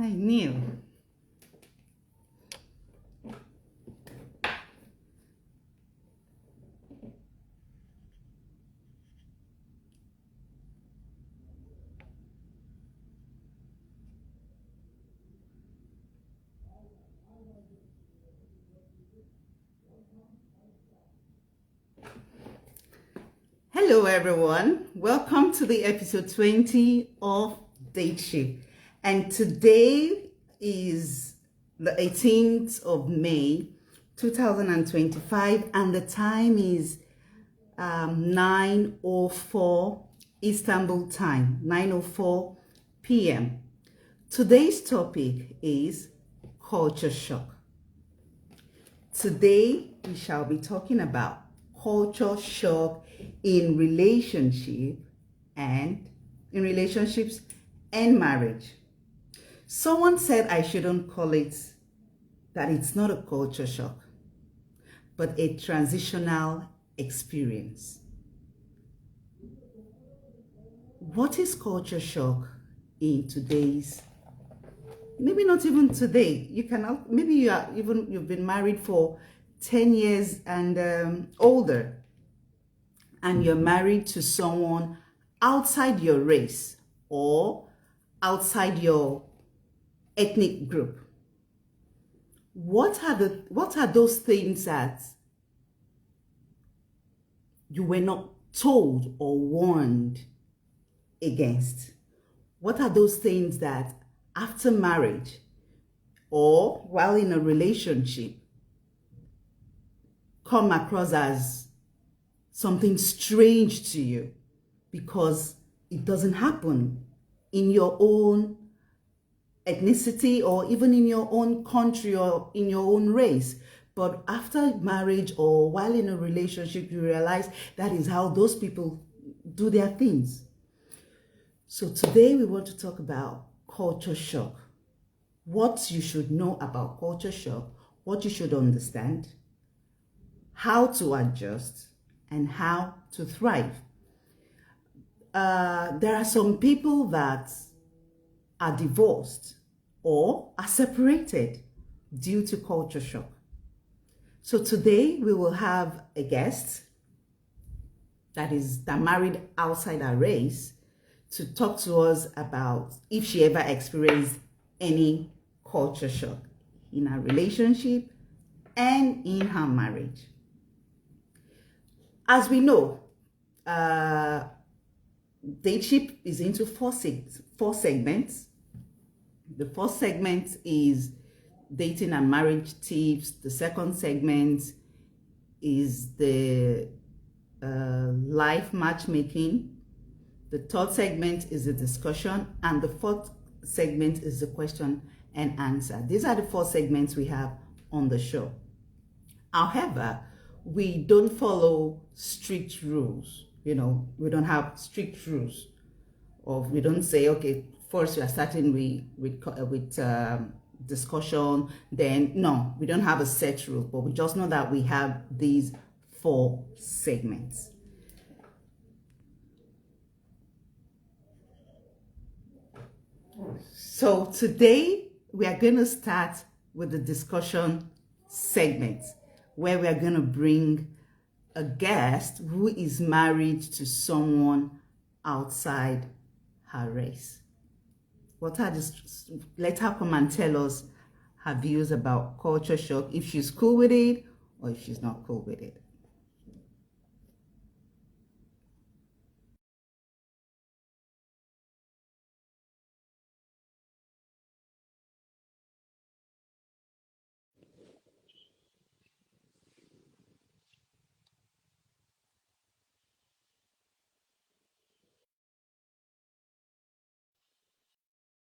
I knew. Hello, everyone. Welcome to the episode 20 of Dateship. And today is the 18th of May, 2025, and the time is 9:04 Istanbul time, 9:04 p.m. Today's topic is culture shock. Today, we shall be talking about culture shock in relationships and marriage. Someone said I shouldn't call it that it's not a culture shock, but a transitional experience. What is culture shock in today's, maybe not even today, maybe you've been married for 10 years and older, and you're married to someone outside your race or outside your ethnic group. What are those things that you were not told or warned against? What are those things that after marriage or while in a relationship come across as something strange to you because it doesn't happen in your own ethnicity or even in your own country or in your own race? But after marriage or while in a relationship, you realize that is how those people do their things. So today we want to talk about culture shock. What you should know about culture shock, what you should understand, how to adjust, and how to thrive. There are some people that are divorced or are separated due to culture shock. So today we will have a guest that married outside our race to talk to us about if she ever experienced any culture shock in her relationship and in her marriage. As we know, Dateship is into four segments. The first segment is dating and marriage tips. The second segment is the life matchmaking. The third segment is the discussion, and the fourth segment is the question and answer. These are the four segments we have on the show. However, we don't follow strict rules. We don't have strict rules. Or we don't say, okay, first we are starting with discussion, then no, we don't have a set rule, but we just know that we have these four segments. So today we are going to start with the discussion segment, where we are going to bring a guest who is married to someone outside her race. Let her come and tell us her views about culture shock, if she's cool with it or if she's not cool with it.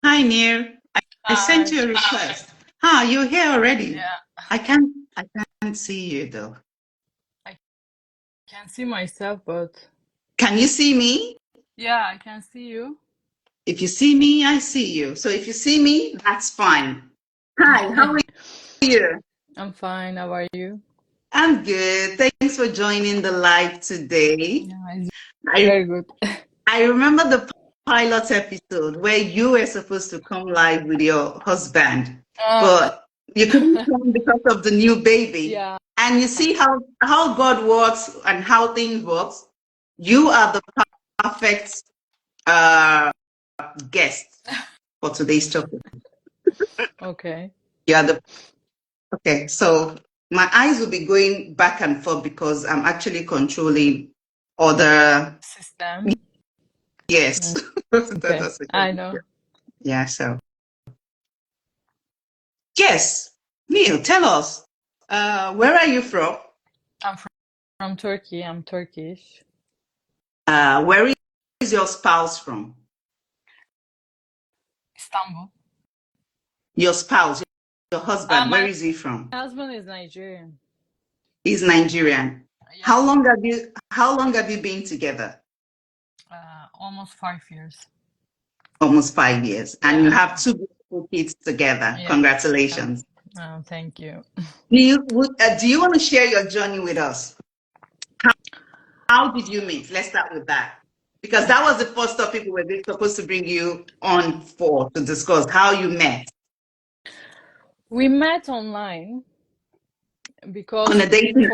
Hi, Nir. I sent you a request. You're here already. Yeah, I can't see you though. I can see myself, but Can you see me? yeah, I can see you. If you see me, I see you. So if you see me, that's fine. Hi, how are you? I'm fine. How are you? I'm good. Thanks for joining the live today. Yeah, it's I very good. I remember the pilot episode where you were supposed to come live with your husband, Uh, but you couldn't come because of the new baby. yeah. And you see how God works and how things work. You are the perfect uh, guest for today's topic. Okay. You are the okay. So my eyes will be going back and forth because I'm actually controlling other. System. Yes, Okay. that's I know. yeah. So yes, Neil, tell us. Where are you from? I'm from Turkey. I'm Turkish. Where is your spouse from? Istanbul. Your spouse, your husband, where My is he from? husband is Nigerian. He's Nigerian. Yeah. How long have you been together? Almost 5 years. Almost 5 years. And you Yeah. have two beautiful kids together. Yeah. Congratulations. Thank you. Do you want to share your journey with us? How did you meet? Let's start with that. Because that was the first topic we were supposed to bring you on for to discuss how you met. We met online because On a dating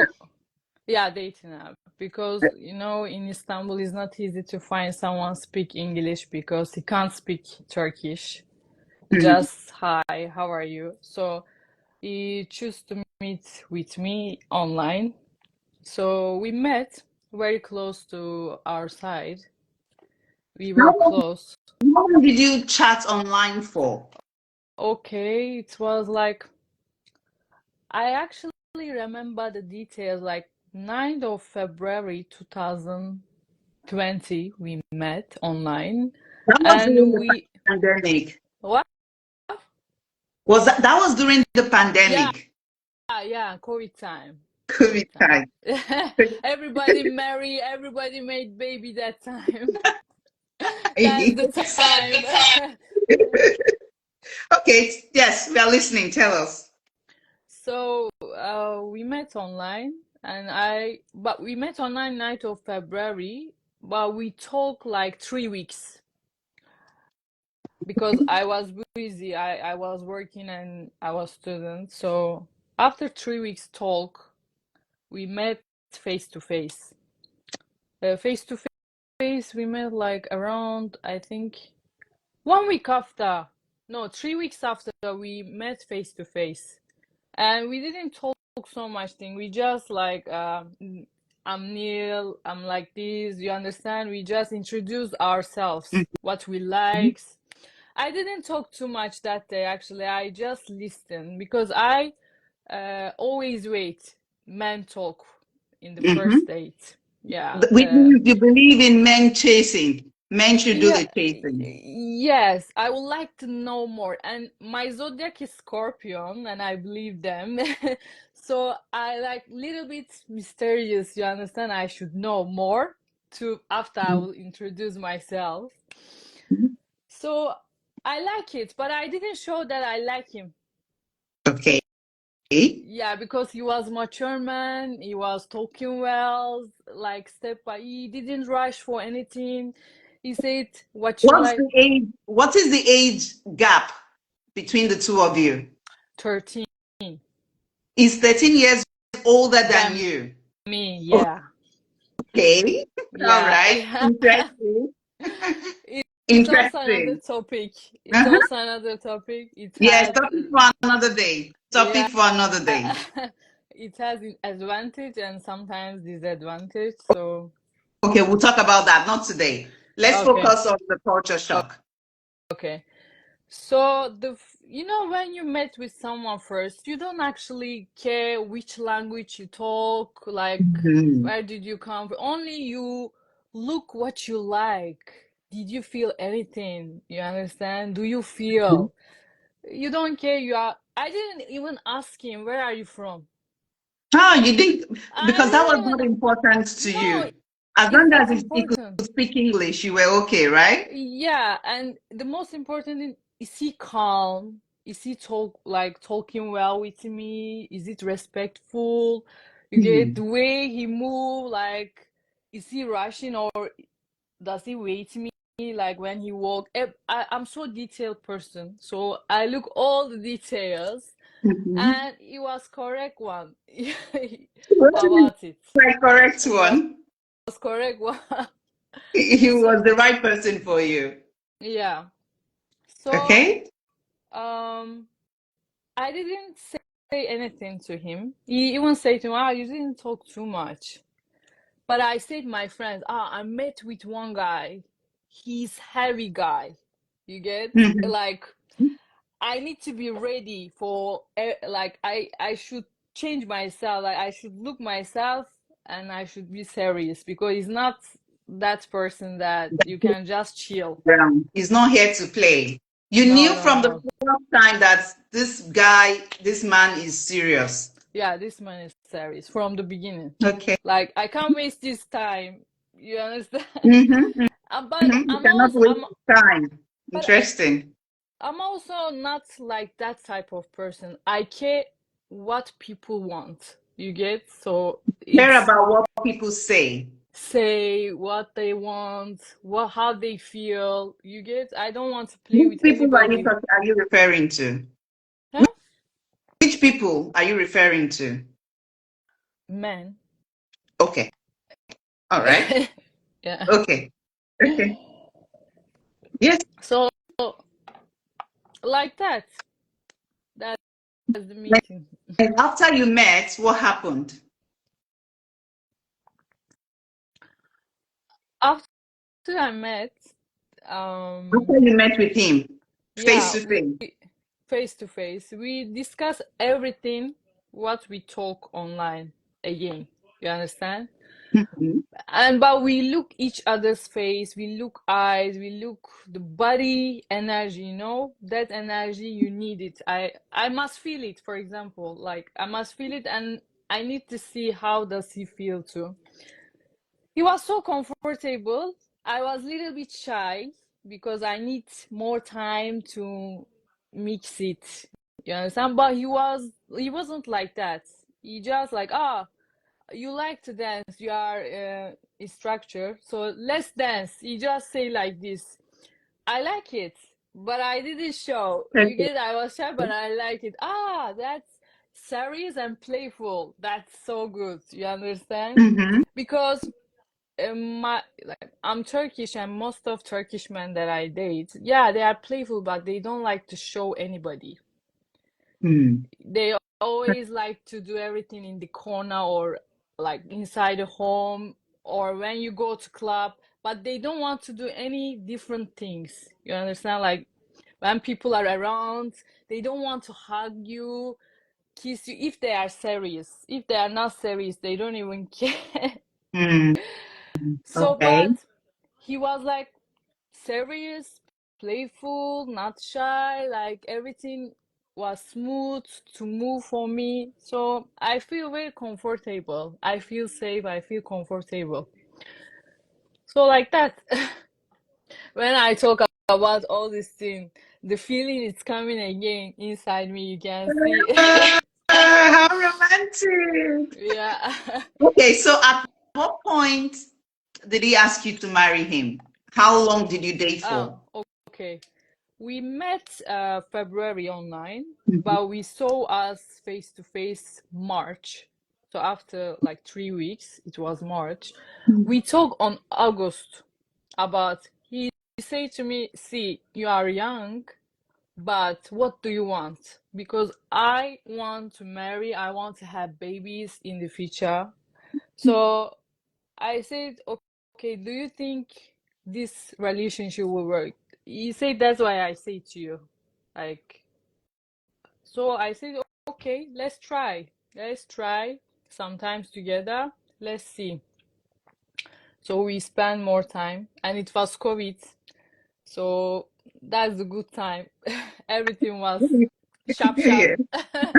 yeah, dating app. Because in Istanbul it's not easy to find someone speak English because he can't speak Turkish. Mhm. Just hi, how are you? So he chose to meet with me online. So we met very close to our side. We How were long, close. how long did you chat online for? Okay, it was like I actually remember the details like 9th of February 2020 we met online That was during and the we pandemic. what? Was that was during the Yeah, pandemic, yeah, COVID time. COVID COVID time. time? Everybody married, everybody made baby that time. That's the time. Okay, yes, we are listening. Tell us. So we met online but we met online 9th of February, but we talked like 3 weeks because I was busy. I was working and I was student. So after 3 weeks talk, we met face to face. Face to face, we met like around, I think, 1 week after. No, 3 weeks after we met face to face. And we didn't talk so much thing. We just like I'm Neil, I'm like this, you understand? We just introduced ourselves, what we likes. I didn't talk too much that day actually. I just listened because I always wait men talk in the Mm-hmm. first date. Yeah. You believe in men chasing. Men should do Yeah, the chasing. yes, I would like to know more. And my zodiac is Scorpion, and I believe them. So I like little bit mysterious, you understand? I should know more to after I will introduce myself. So I like it, but I didn't show that I like him. Okay. Yeah, because he was mature man, he was talking well, like step by he didn't rush for anything. He said what you What's like. the age? What is the age gap between the two of you? 13. He's 13 years older than Than you. me, yeah. Okay. All Yeah. right. Interesting. It's also another Interesting. topic. It's Uh-huh. also another topic. It Yes, has, topic for another day. yeah, Topic for another day. it has an advantage and sometimes disadvantage. So, Okay, we'll talk about that. Not today. Let's okay, focus on the culture shock. okay. So when you met with someone first, you don't actually care which language you talk, like Mhm. where did you come from? Only you look what you like. Did you feel anything? You understand? Do you feel? You don't care. I didn't even ask him, where are you from? Ah, you didn't, I because that was didn't not even, important to no, you. As it's long not as he could important. speak English, you were okay, right? Yeah, and the most important thing, is he calm? Is he talking well with me? Is it respectful? You get Mhm. the way he move, like is he rushing or does he wait me? like when he walked. I'm so detailed person, so I look all the details, and it was correct one What do you mean about it. by correct It one? was correct one. He So was the right person for you. yeah. So Okay? I didn't say anything to him. He even said to me, "Ah, you didn't talk too much." But I said, my friends, I met with one guy. He's heavy guy. You get? Mhm. Like, I need to be ready for, like, I should change myself. Like, I should look myself and I should be serious because he's not that person that you can just chill. He's not here to play. You No, knew no, from the no. first time that this guy, this man is serious. Yeah, this man is serious from the beginning. Okay. Like, I can't waste this time. You understand? Mm-hmm. But You cannot waste time. but Interesting. I'm also not like that type of person. I care what people want. You get? So Care it's about what people say. say what they want, how they feel. You get? I don't want to play Which with people anybody. are you referring to? Huh? Which people are you referring to? Men. Okay. All right. Yeah. Okay. Okay. Yes. So like that. That's the meeting. And after you met, what happened? After I met, After you met with him, face yeah, to face. we face to face, we discuss everything what we talk online again. You understand? Mhm. And but we look each other's face, we look eyes, we look the body energy, that energy you need it. I must feel it, for example, like I must feel it and I need to see how does he feel too. He was so comfortable. I was a little bit shy because I need more time to mix it. You understand? But he wasn't like that. He just like, you like to dance, you are instructor, so let's dance. He just say like this. I like it, but I didn't show. You Okay. get? I was shy, but I like it. That's serious and playful. That's so good. You understand? Mm-hmm. Because I'm Turkish, and most of Turkish men that I date, yeah, they are playful, but they don't like to show anybody. They always like to do everything in the corner or like inside the home or when you go to club, but they don't want to do any different things. You understand? Like when people are around, they don't want to hug you, kiss you if they are serious. If they are not serious, they don't even care. Mm. So, Okay. but he was like serious, playful, not shy, like everything was smooth to move for me. So I feel very comfortable. I feel safe, I feel comfortable. So like that. When I talk about all these things, the feeling is coming again inside me. You can see. How romantic. Yeah. Okay, so at what point did he ask you to marry him? How long did you date Oh, for? okay. We met February online, Mhm. but we saw us face to face March. So after like 3 weeks, it was March. We talked on August about he said to me, "See, you are young, but what do you want? Because I want to marry, I want to have babies in the future." So I said, "Okay, do you think this relationship will work?" He said, "That's why I say to you." Like, so I said, "Okay, let's try. Let's try sometimes together. Let's see." So we spent more time, and it was COVID. So that's a good time. Everything was sharp, sharp. Yeah.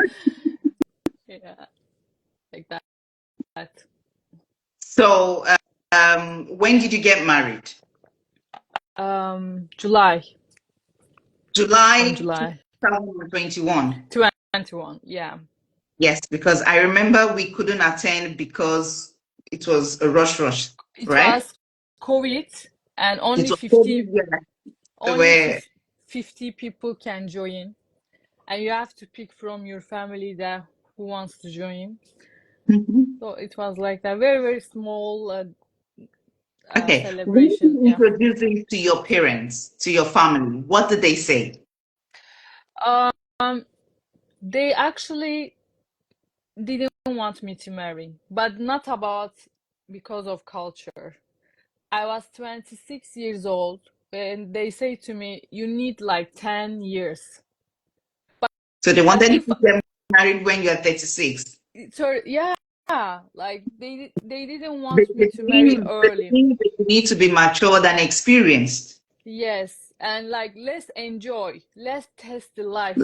Yeah, like that. So, when did you get married? July, on July July 2021. 21. Yeah. Yes, because I remember we couldn't attend because it was a rush, It right? was COVID and It was COVID, yeah. So only where 50 people can join, and you have to pick from your family that who wants to join. Mhm. So it was like a very, very small Okay. When celebration. you Yeah. introduce it to your parents, to your family, what did they say? Um, they actually didn't want me to marry, but not about because of culture. I was 26 years old, and they say to me, you need like 10 years. So they But wanted you if to get married when you're 36. so, yeah, like they didn't They, want me they to marry they early. think that you need to be matured and experienced. Yes, and like let's enjoy, let's test the life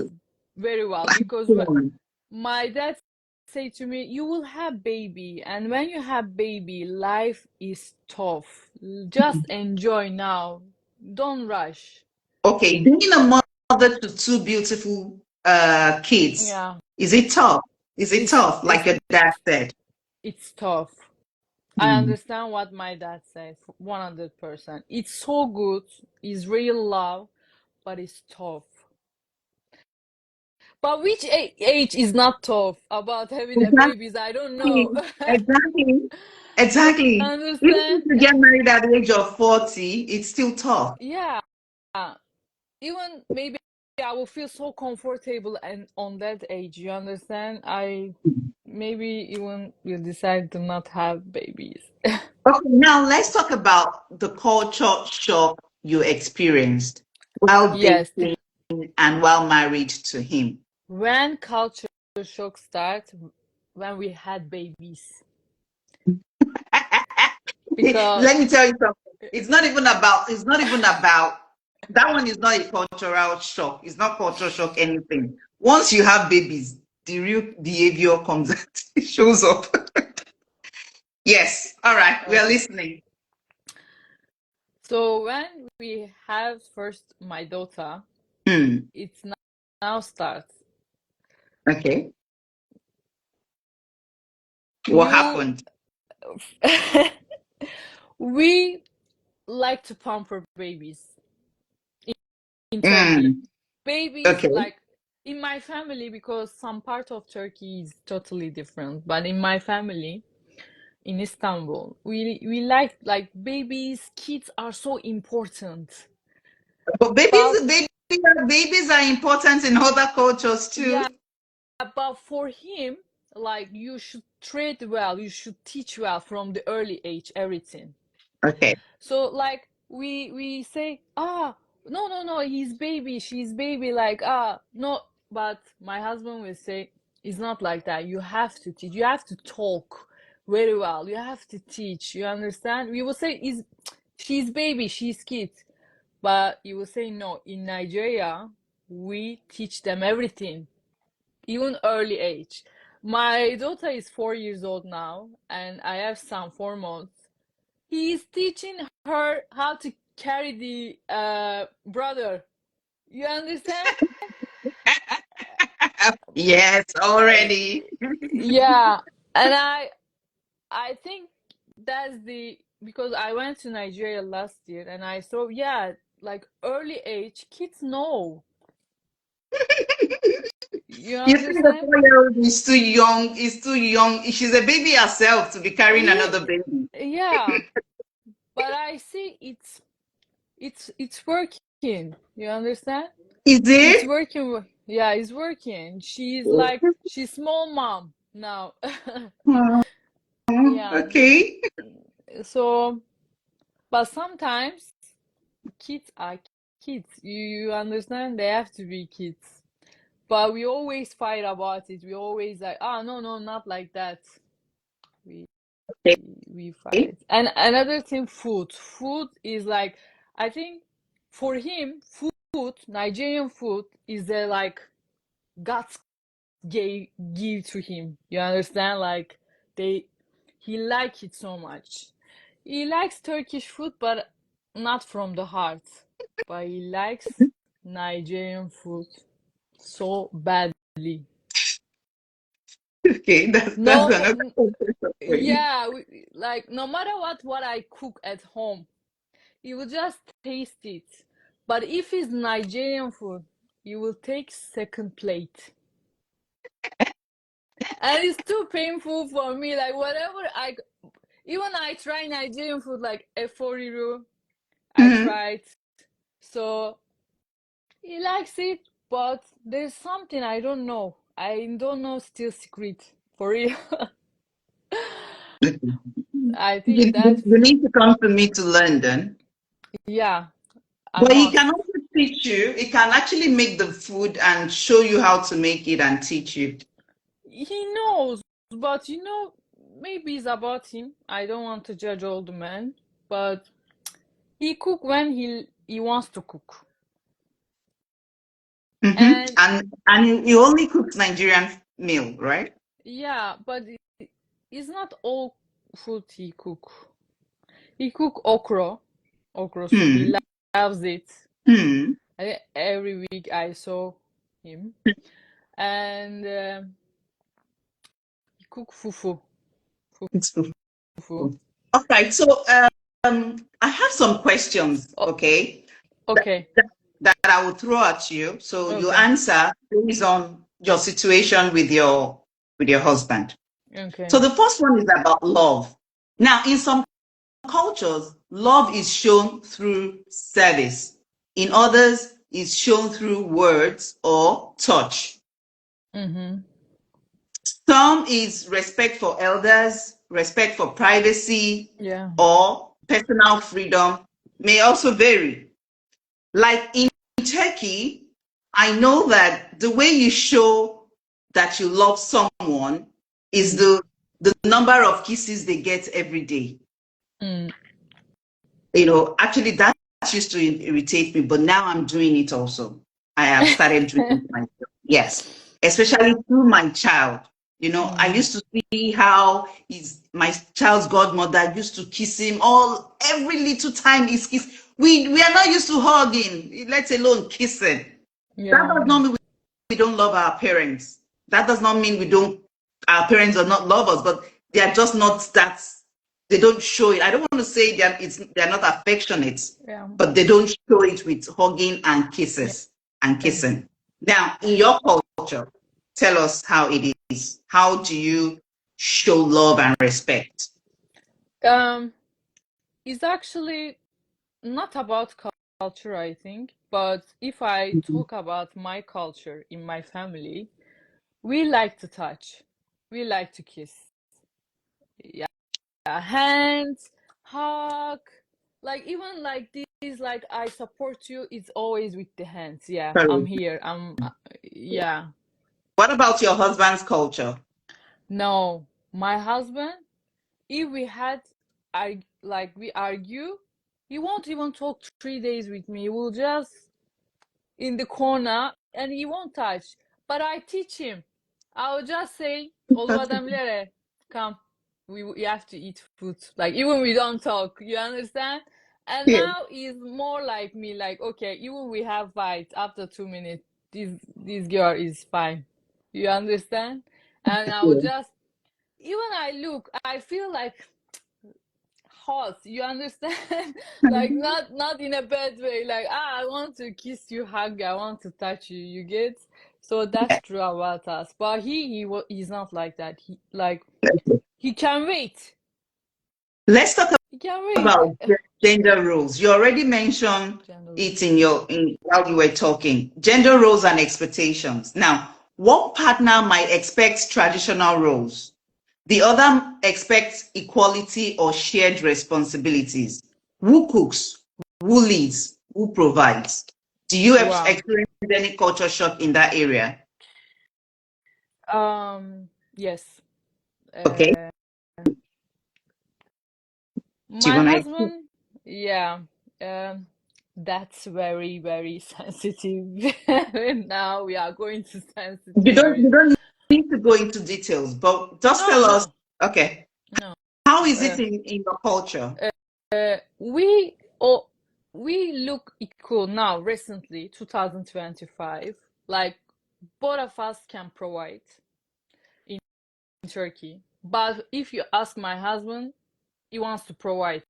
very well because Hmm. my dad say to me, you will have baby, and when you have baby, life is tough. Just enjoy now. Don't rush. Okay, being a mother to two beautiful kids, Yeah, is it tough? Is it it's tough, like it's your dad said? it's tough. I Hmm. understand what my dad said, 100%. It's so good, it's real love, but it's tough. But which age is not tough about having a babies? I don't know. Exactly, exactly, You exactly. Even if understand? you get married at the age of 40, it's still tough. Yeah. Even maybe I will feel so comfortable and on that age, you understand? I maybe even will decide to not have babies. Okay, now let's talk about the culture shock you experienced while Yes, dating and while married to him. when culture shock starts, when we had babies, because Let me tell you something. It's not even about that one is not a cultural shock. It's not cultural shock anything. Once you have babies, the real behavior comes out, it shows up. Yes. All right. We are okay. listening. So when we have first my daughter, Hmm. it's now starts. Okay. What You happened? we like to pamper babies in Turkey. Hmm. Babies, Okay. like in my family, because some part of Turkey is totally different, but in my family in Istanbul, we like babies, kids are so important. But But babies are important in other cultures too. yeah, but for him, like you should treat well, you should teach well from the early age, everything. Okay. So like we say, no, no, no, he's baby, she's baby, like no, but my husband will say, it's not like that. You have to teach, you have to talk very well, you have to teach, you understand? We will say, is she's baby, she's kid, but you will say no. In Nigeria, we teach them everything, even early age. My daughter is 4 years old now, and I have son 4 months. He is teaching her how to carry the brother. You understand? Yes, Uh, already. yeah, and I think that's the because I went to Nigeria last year and I saw, yeah, like early age kids know. You You think the understand? 4-year-old is too young, is too young. She's a baby herself to be carrying another He, baby. yeah, but I see it's working. You understand? Is It's it? working. Yeah, it's working. She's small mom now. Oh, Yeah. okay. So, but sometimes kids are kids. You understand? They have to be kids. But we always fight about it. We always like, no, no, not like that. We we fight. And another thing, food. Food is like, I think for him, food, Nigerian food is like God's give to him. You understand? Like they he like it so much. He likes Turkish food, but not from the heart. But he likes Nigerian food so badly. Okay, that's No, another question for you. yeah, like no matter what I cook at home, you will just taste it. But if it's Nigerian food, you will take second plate. And it's too painful for me. Like even I try Nigerian food like eforiru. I Mhm. tried. So he likes it, but there's something I don't know. I don't know still secret for real. I You, think that's you need to come to me to London. yeah, I But he must. can also teach you. He can actually make the food and show you how to make it and teach you. He knows, but maybe it's about him. I don't want to judge all the men, but he cook when he wants to cook. And And he only cooks Nigerian meal, right? yeah, but it's not all food he cook. He cook okra soup. He Hmm. loves it. Hmm. I think every week I saw him, and he cook fufu. It's good. Fufu. All right. So I have some questions, Oh, okay, okay, that I will throw at you. So you okay, answer based on your situation with your husband. okay. So the first one is about love. Now, in some cultures, love is shown through service. In others, it's shown through words or touch. Mm-hmm. Some is respect for elders, respect for privacy, Yeah. or personal freedom may also vary. Like in Turkey, I know that the way you show that you love someone is the number of kisses they get every day. Mm. Actually, that used to irritate me, but now I'm doing it also. I have started doing it myself. Yes, especially through my child. I Mm. used to see how my child's godmother used to kiss him all every little time he's kissed. We are not used to hugging, let alone kissing. That Yeah. does not mean we don't love our parents. That does not mean our parents are not love us, but they are just not that, they don't show it. I don't want to say they're not affectionate, Yeah. but they don't show it with hugging and Yeah. kisses and kissing. Now, in your culture, tell us how it is. How do you show love and respect? Um, it's actually not about culture, I think, but if I talk about my culture in my family, we like to touch, we like to kiss. Yeah, hands, hug, like even like this, like I support you, it's always with the hands. Yeah, I'm Sorry. here. Yeah. What about your husband's culture? No, my husband, if we had, we argue, he won't even talk 3 days with me. He will just in the corner and he won't touch. But I teach him. I'll just say, Oluwadamilere, come. We have to eat food. Like even we don't talk, you understand? And Yeah. now he's more like me, like, okay, even we have fight after 2 minutes, this girl is fine. You understand? And I will just even I look, I feel like hot, you understand? Like not in a bad way, like I want to kiss you, hug you, I want to touch you, you get? So that's true about us, but he's not like that. He can wait. Let's talk He can wait. about gender roles. You already mentioned Gender it roles. while you were talking. Gender roles and expectations. Now, one partner might expect traditional roles. The other expects equality or shared responsibilities. Who cooks? Who leads? Who provides? Do you have Wow. experienced any culture shock in that area? Yes. Okay. uh, Do you my want to? husband, yeah, um that's very, very sensitive. Now we are going to You sensitive don't. areas. You don't need to go into details, but just No, tell us. no, Okay. no. How is it Uh, in your culture? we oh we look equal now recently, 2025. Like both of us can provide in Turkey. But if you ask my husband, he wants to provide.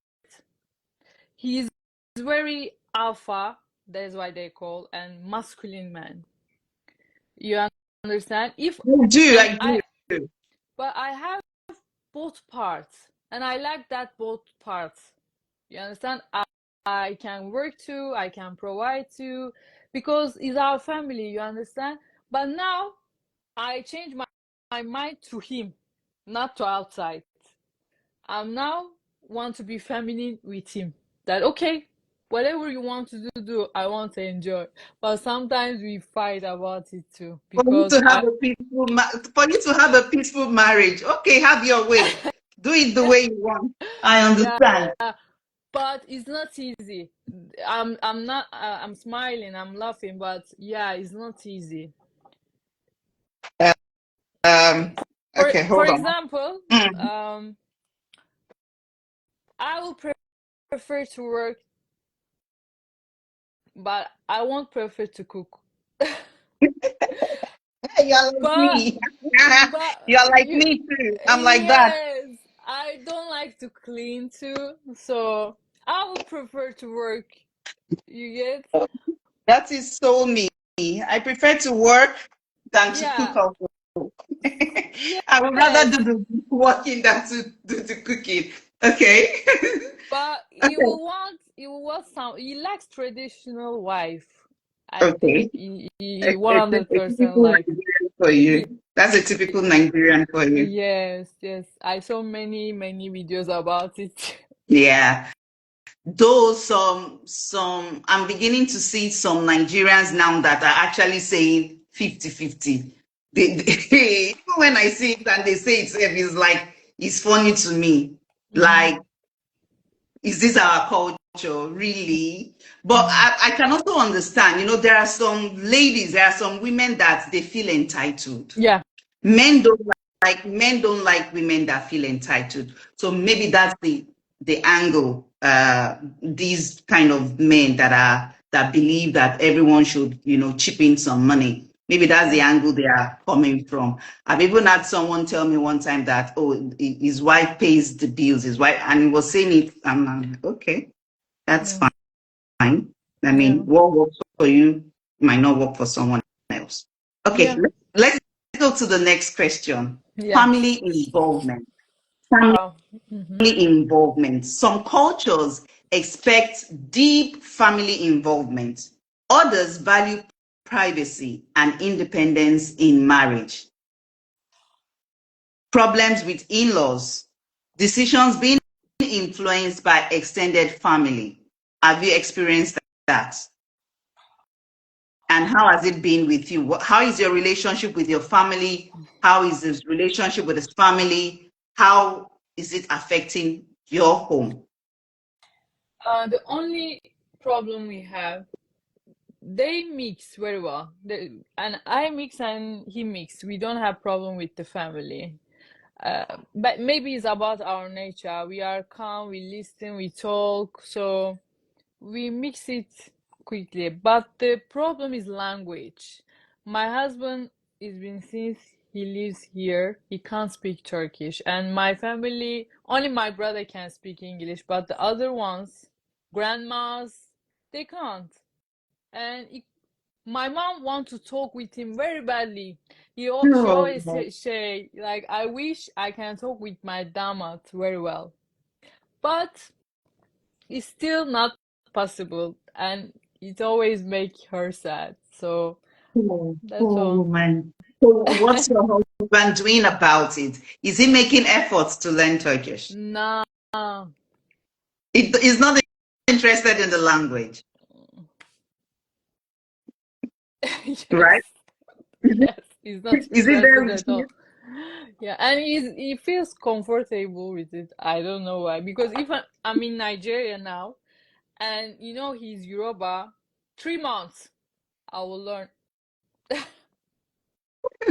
He's very alpha, that's why they call, and masculine man. You understand? If I do, and I do. but I have both parts, and I like that both parts. You understand? I can work too, I can provide too, because it's our family, you understand? But now I change my mind to him, not to outside. I'm now want to be feminine with him. That okay, whatever you want to do, I want to enjoy. But sometimes we fight about it too For you because to have a for you to have a peaceful marriage, okay, have your way. Do it the way you want. I yeah, understand. but it's not easy. I'm not I'm smiling, I'm laughing, but yeah, it's not easy. Um, okay, For hold on. example, Mm. um, I will prefer to work, but I won't prefer to cook. You're like But me. You're like you, me too. I'm like that. yes, I don't like to clean too, so I would prefer to work. You get? That is so me. I prefer to work than to cook Yeah, also. I would rather yes. do the working than to do the cooking. Okay. But Okay. you will want some. He likes traditional wife. I think Okay. he A 100% typical like. Nigerian for Ye- you. That's a typical Nigerian for you. Yes, yes. I saw many videos about it. Yeah. Though some I'm beginning to see some Nigerians now that are actually saying 50-50. Even when I see it and they say it's like it's funny to me. Mm-hmm. Like, is this our culture? Really? But Mm-hmm. I can also understand, there are some ladies, there are some women that they feel entitled. Yeah. Men don't men don't like women that feel entitled. So maybe that's the angle. These kind of men that believe that everyone should chip in some money. Maybe that's the Yeah. angle they are coming from. I've even had someone tell me one time that, oh, his wife pays the bills, his wife, and he was saying it. I'm like, okay, that's Yeah. fine. I Yeah. mean, what works for you might not work for someone else. Okay, Yeah. let's go to the next question. Yeah. Family involvement. Family Wow. Mm-hmm. involvement. Some cultures expect deep family involvement. Others value privacy and independence in marriage. Problems with in-laws. Decisions being influenced by extended family. Have you experienced that? And how has it been with you? How is your relationship with your family? How is this relationship with his family? How is it affecting your home? The only problem we have, they mix very well. And I mix and he mix. We don't have problem with the family. But maybe it's about our nature. We are calm, we listen, we talk, so we mix it quickly. But the problem is language. My husband is been since he lives here, he can't speak Turkish, and my family, only my brother can speak English, but the other ones, grandmas, they can't. And my mom want to talk with him very badly. She always Oh, say like, I wish I can talk with my damat very well, but it's still not possible, and it always make her sad. So that's oh all. man. So what's your husband doing about it? Is he making efforts to learn Turkish? Nah. He's not interested in the language, Yes, right? yes, he's not Is it there interested with at you? all. Yeah, and he feels comfortable with it. I don't know why. Because if I'm in Nigeria now, and he's Yoruba, 3 months I will learn.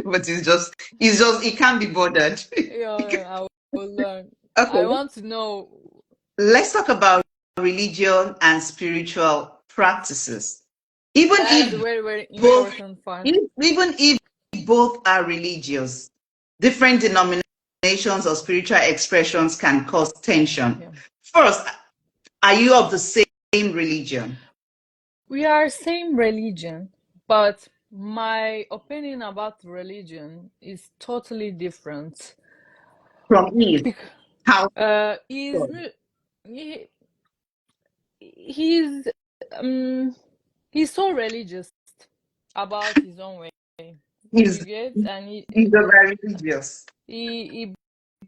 But he can't be bothered. Yeah, I will learn. I Okay, want to know. let's talk about religion and spiritual practices. Even That's a if very, very both, important part. even if both are religious, different denominations or spiritual expressions can cause tension. Yeah. First, are you of the same religion? We are same religion, but my opinion about religion is totally different. From Eve. Bec- How he's so? he, he's he's so religious about his own way. He's, You get, and he's a very religious. he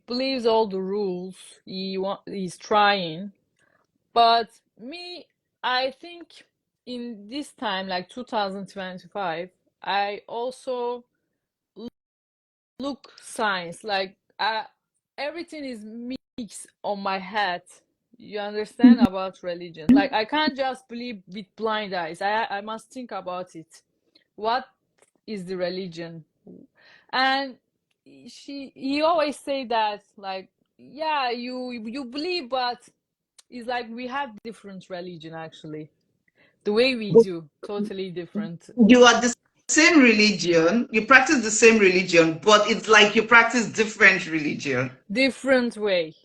believes all the rules. He's trying, but me, I think in this time, like 2025, I also look signs like everything is mixed on my head. You understand about religion? Like I can't just believe with blind eyes. I must think about it. What is the religion? And he always say that, like, yeah, you believe, but it's like we have different religion actually. The way we But do, totally different. you are the same religion, you practice the same religion, but it's like you practice different religion. Different way.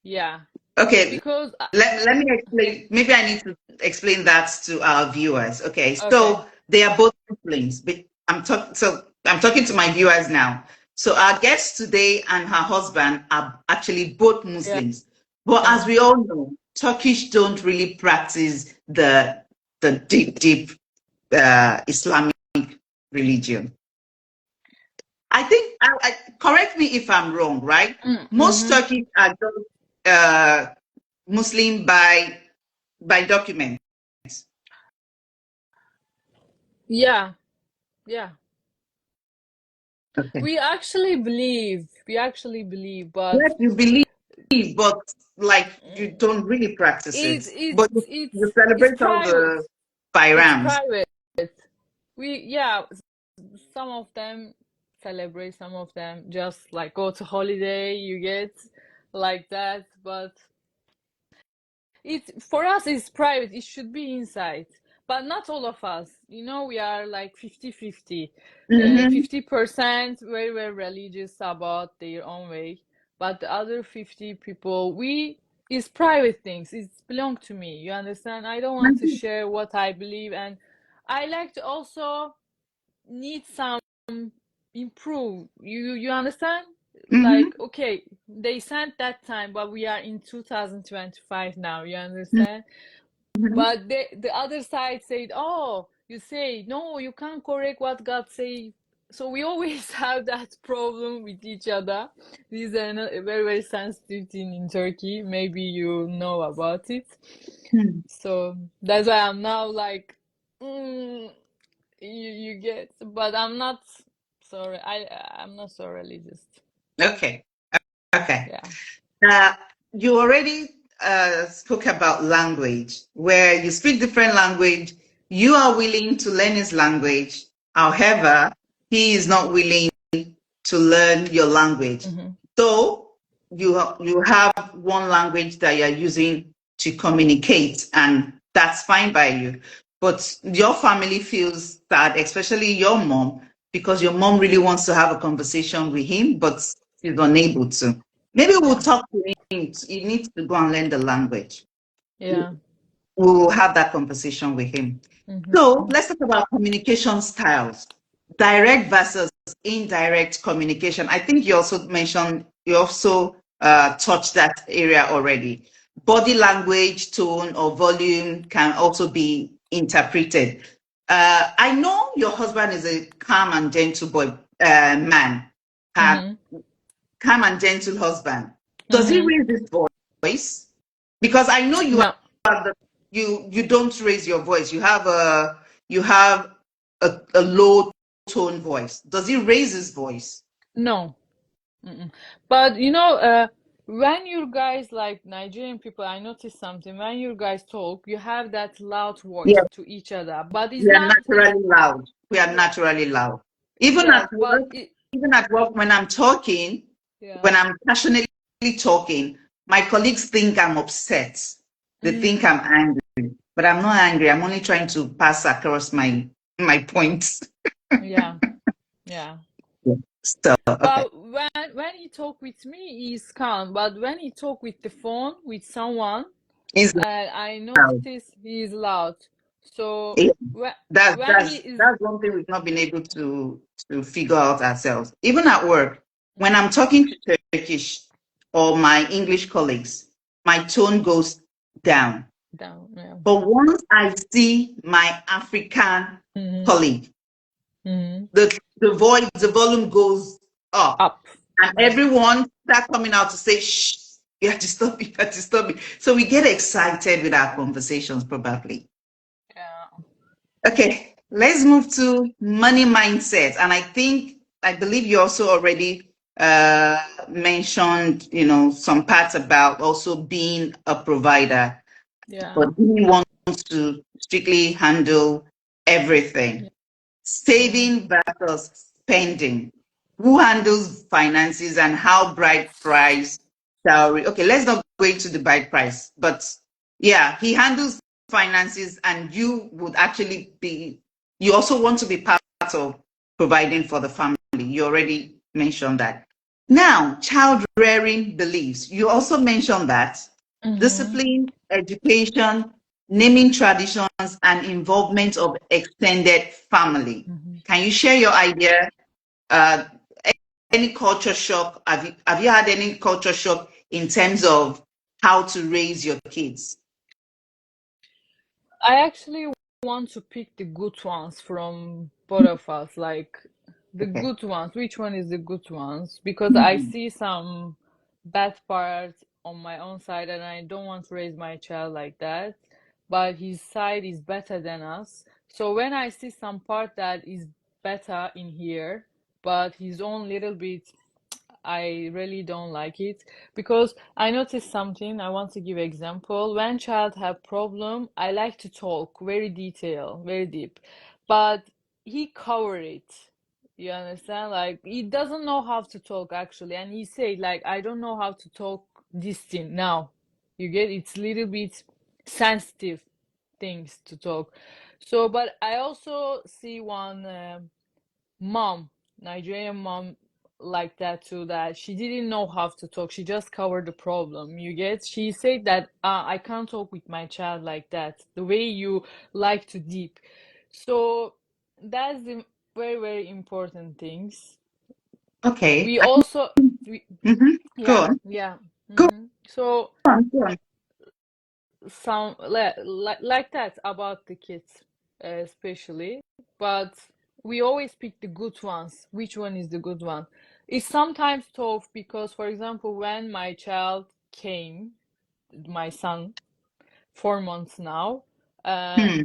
Yeah. Okay, Because let me explain. Maybe I need to explain that to our viewers. Okay, okay. so they are both Muslims, but I'm talking to my viewers now. So our guest today and her husband are actually both Yeah. Muslims. But as we all know, Turkish don't really practice the deep Islamic religion. I think, correct me if I'm wrong, right? Most Mm-hmm. Turkish are just Muslim by document. Yeah. Yeah. Okay. We actually believe, but Yes, you believe, but like you don't really practice it. But you it's celebrate all private. the It's Bayrams. private. Yeah, some of them celebrate, some of them just like go to holiday, you get like that, but it for us it's private. It should be inside. But not all of us. You know, we are like 50-50. Mm-hmm. 50% very, very religious about their own way. But the other 50 people, it's private things. It's belong to me. You understand? I don't want to share what I believe, and I like to also need some improve. You understand? Mm-hmm. Like, okay, they sent that time, but we are in 2025 now. You understand? Mm-hmm. But the other side said, oh, you say no, you can't correct what God say. So we always have that problem with each other. This is a very, very sensitive thing in Turkey. Maybe you know about it. So that's why I'm now like, you get, but I'm not sorry. I'm not so religious. Okay. Okay. Yeah. You already spoke about language, where you speak different language. You are willing to learn his language. However, he is not willing to learn your language. Mm-hmm. So you have one language that you're using to communicate, and that's fine by you. But your family feels sad, especially your mom, because your mom really wants to have a conversation with him, but she's unable to. Maybe we'll Yeah. talk to him. He needs to go and learn the language. Yeah. We'll have that conversation with him. So Mm-hmm. let's talk about communication styles, direct versus indirect communication. I think you also mentioned, you also touched that area already. Body language, tone, or volume can also be interpreted. I know your husband is a calm and gentle man, calm Mm-hmm. and gentle husband. Does he Mm-hmm. raise his voice? Because I know No. you don't raise your voice. You have a low tone voice. Does he raise his voice? No. Mm-mm. But when you guys like Nigerian people, I noticed something. When you guys talk, you have that loud voice Yes, to each other. But it's we are not. It's naturally loud. We are yeah. naturally loud. Even Yes. at But work, even at work, when I'm talking, yeah. when I'm passionately talking, my colleagues think I'm upset. They think Mm, I'm angry, but I'm not angry. I'm only trying to pass across my points. yeah. Yeah. So, okay. But when he talk with me, he's calm. But when he talk with the phone with someone, He's and I loud. notice he is loud. So Yeah. when That's when he that's is that's one thing we've not been able to figure out ourselves. Even at work, when I'm Mhm. talking to Turkish or my English colleagues, my tone goes down. Down, yeah. But once I see my African Hmm. colleague, Hmm. the volume goes up, Up. and Yeah. everyone start coming out to say, "Shh, you have to stop it, you have to stop it." So we get excited with our conversations, probably. Yeah. Okay, let's move to money mindset. And I believe you also already mentioned, some parts about also being a provider, Yeah. but he wants to strictly handle everything. Yeah. Saving versus spending. Who handles finances and how bride price dowry? Okay, let's not go into the bride price, but yeah, he handles finances, and you also want to be part of providing for the family. You already mentioned that. Now, child rearing beliefs. You also mentioned that Hmm. discipline, education, naming traditions, and involvement of extended family. Hmm. Can you share your idea? Uh, any culture shock? Have you had any culture shock in terms of how to raise your kids? I actually want to pick the good ones from both of us, like the Okay. good ones. Which one is the good ones? Because I see some bad parts on my own side, and I don't want to raise my child like that. But his side is better than us. So when I see some part that is better in here, but his own little bit, I really don't like it because I noticed something. I want to give example. When child have problem, I like to talk very detail, very deep, but he cover it. You understand? Like he doesn't know how to talk actually, and he say like I don't know how to talk this thing now. You get it's little bit sensitive things to talk. So, but I also see one. Mom, Nigerian mom like that too, that she didn't know how to talk. She just covered the problem. You get? She said that I can't talk with my child like that, the way you like to deep. So that's the very, very important things. Okay. We also, we, Go yeah, on. yeah. Go So on. Go on. some like that about the kids, especially, but we always pick the good ones. Which one is the good one? It's sometimes tough because, for example, when my child came, my son, 4 months now, uh Hmm.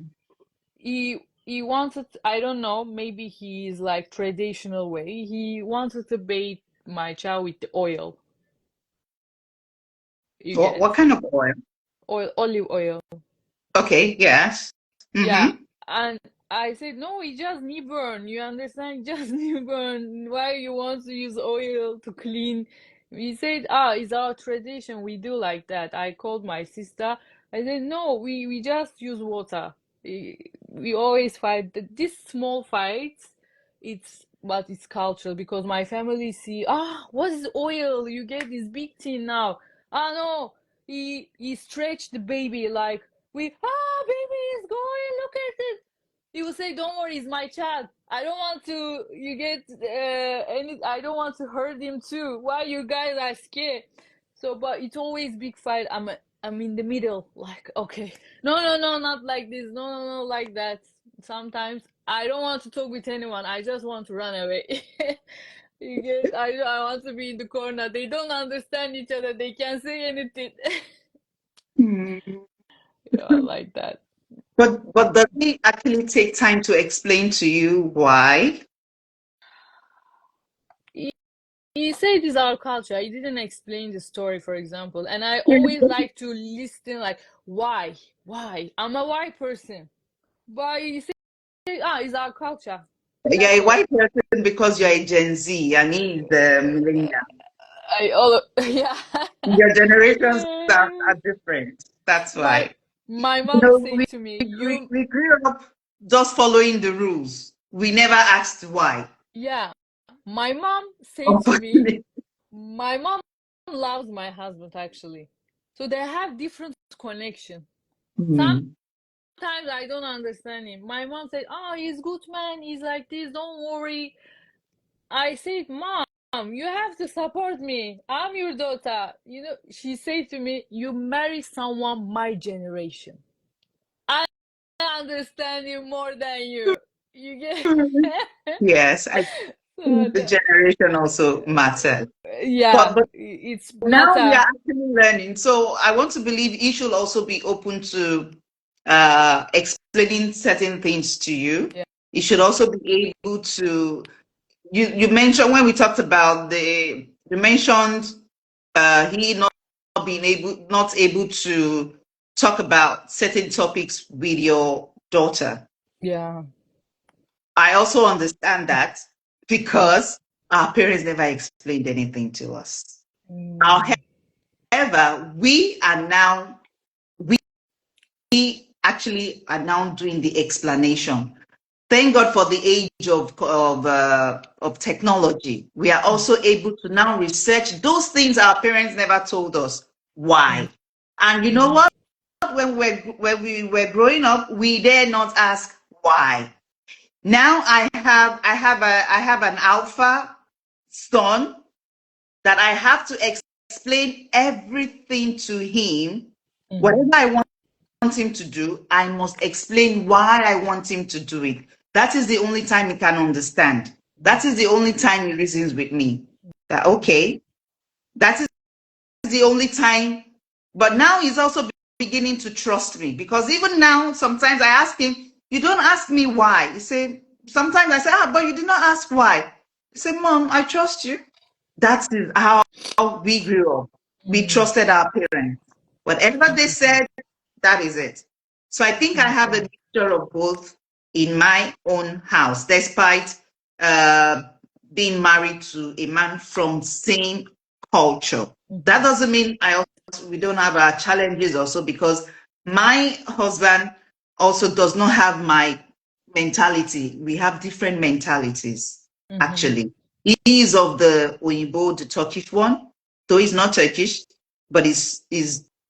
he wanted, I don't know, maybe he's like traditional way, he wanted to bathe my child with the oil. You What get? kind of oil? Oil, olive oil. Okay. Yes. Yeah, Mm-hmm. and I said, no, it's just newborn. You understand? Just newborn. Why you want to use oil to clean? He said, it's our tradition. We do like that. I called my sister. I said, no, we just use water. We always fight. This small fights, but it's cultural because my family see, what is oil? You get this big thing now. No, he stretched the baby like baby is going, look at it. He will say, don't worry, it's my child. I don't want to, you get, I don't want to hurt him too. Why you guys are scared? So, but it's always big fight. I'm in the middle, like, okay, no, not like this. No, like that. Sometimes I don't want to talk with anyone. I just want to run away. You get, I want to be in the corner. They don't understand each other. They can't say anything. Hmm. Yeah, like that. But does he actually take time to explain to you why? He, he said it's our culture. He didn't explain the story, for example. And I always like to listen, like, why? I'm a white person. But he said, it's our culture. You're That's a all. white person because you're a Gen Z and he's the millennial. Yeah. Your generations Yeah. are different. That's My why. my You mom know, said to me, we grew up just following the rules. We never asked why. yeah. My mom said to me, Unfortunately. my mom loves my husband actually. So they have different connection. Mm. Sometimes I don't understand him. My mom said, "Oh, he's good man. He's like this. Don't worry." I said, "Mom, you have to support me. I'm your daughter." You know, she said to me, "You marry someone my generation. I understand you more than you." You get? Yes, I So think the generation also matters. yeah, But it's now we are matter. actually learning. So I want to believe he should also be open to explaining certain things to you. Yeah, He should also be able to. You mentioned when we talked about you mentioned he not able to talk about certain topics with your daughter. yeah. I also understand that because our parents never explained anything to us. Mm, However, we actually are now doing the explanation. Thank God for the age of technology. We are mm, also able to now research those things our parents never told us. mm, Why? And you know mm, what? When we were growing up, we dare not ask why. Now I have an alpha son that I have to explain everything to him. Whatever mm, I want him to do, I must explain why I want him to do it. That is the only time he can understand. That is the only time he reasons with me. That okay, that is the only time. But now he's also beginning to trust me because even now, sometimes I ask him, "You don't ask me why." He say, sometimes I say, but you did not ask why. He said, "Mom, I trust you." That is how we grew up. We mm. trusted our parents. Whatever they said, that is it. So I think I have a Okay. mixture of both in my own house, despite uh, being married to a man from same culture. That Mhm, doesn't mean we don't have our challenges also because my husband also does not have my mentality. We have different mentalities, mhm, actually. He is of the Oyibo, the Turkish one, though he's not Turkish, but he's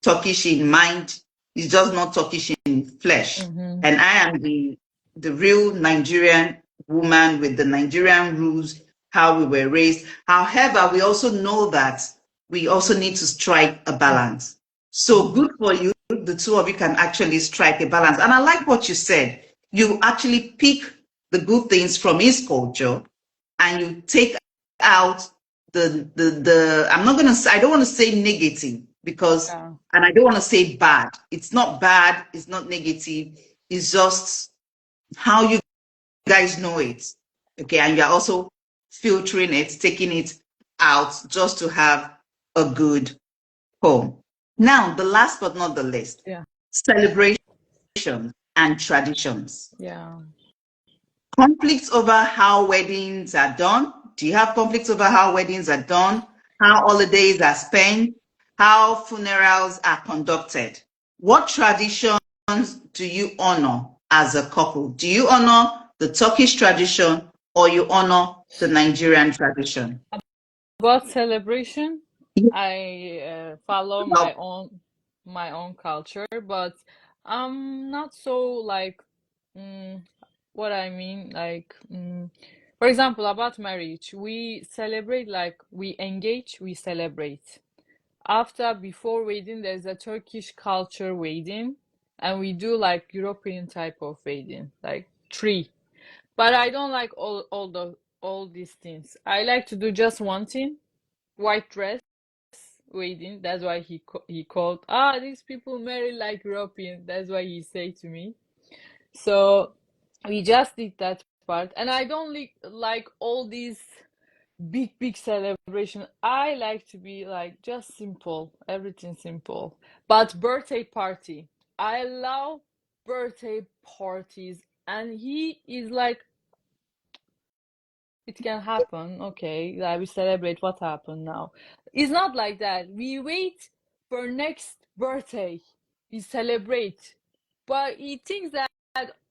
Turkish in mind. He's just not Turkish in flesh. mhm, And I am the real Nigerian woman with the Nigerian rules, how we were raised. However, we also know that we also need to strike a balance. So mhm. good for you. The two of you can actually strike a balance. And I like what you said. You actually pick the good things from his culture and you take out the I'm not gonna say I don't want to say negative because Yeah. and I don't want to say bad. It's not bad, it's not negative, it's just how you guys know it. Okay, and you're also filtering it, taking it out just to have a good home. Now, the last but not the least, Yeah. celebrations and traditions. Yeah. Conflicts over how weddings are done. Do you have conflicts over how weddings are done? How holidays are spent? How funerals are conducted? What traditions do you honor as a couple? Do you honor the Turkish tradition or you honor the Nigerian tradition? About celebration, Yeah. I follow my own culture, but I'm not so like mm, what I mean like for example about marriage, we celebrate like we engage, we celebrate. After before wedding, there's a Turkish culture wedding, and we do like European type of wedding, like three. But I don't like all these things. I like to do just one thing, white dress, wedding. That's why he called these people marry like European. That's why he said to me. So we just did that part, and I don't like all these big celebration. I like to be like just simple, everything simple. But birthday party, I love birthday parties, and he is like, it can happen, okay, like we celebrate what happened now. It's not like that. We wait for next birthday, we celebrate. But he thinks that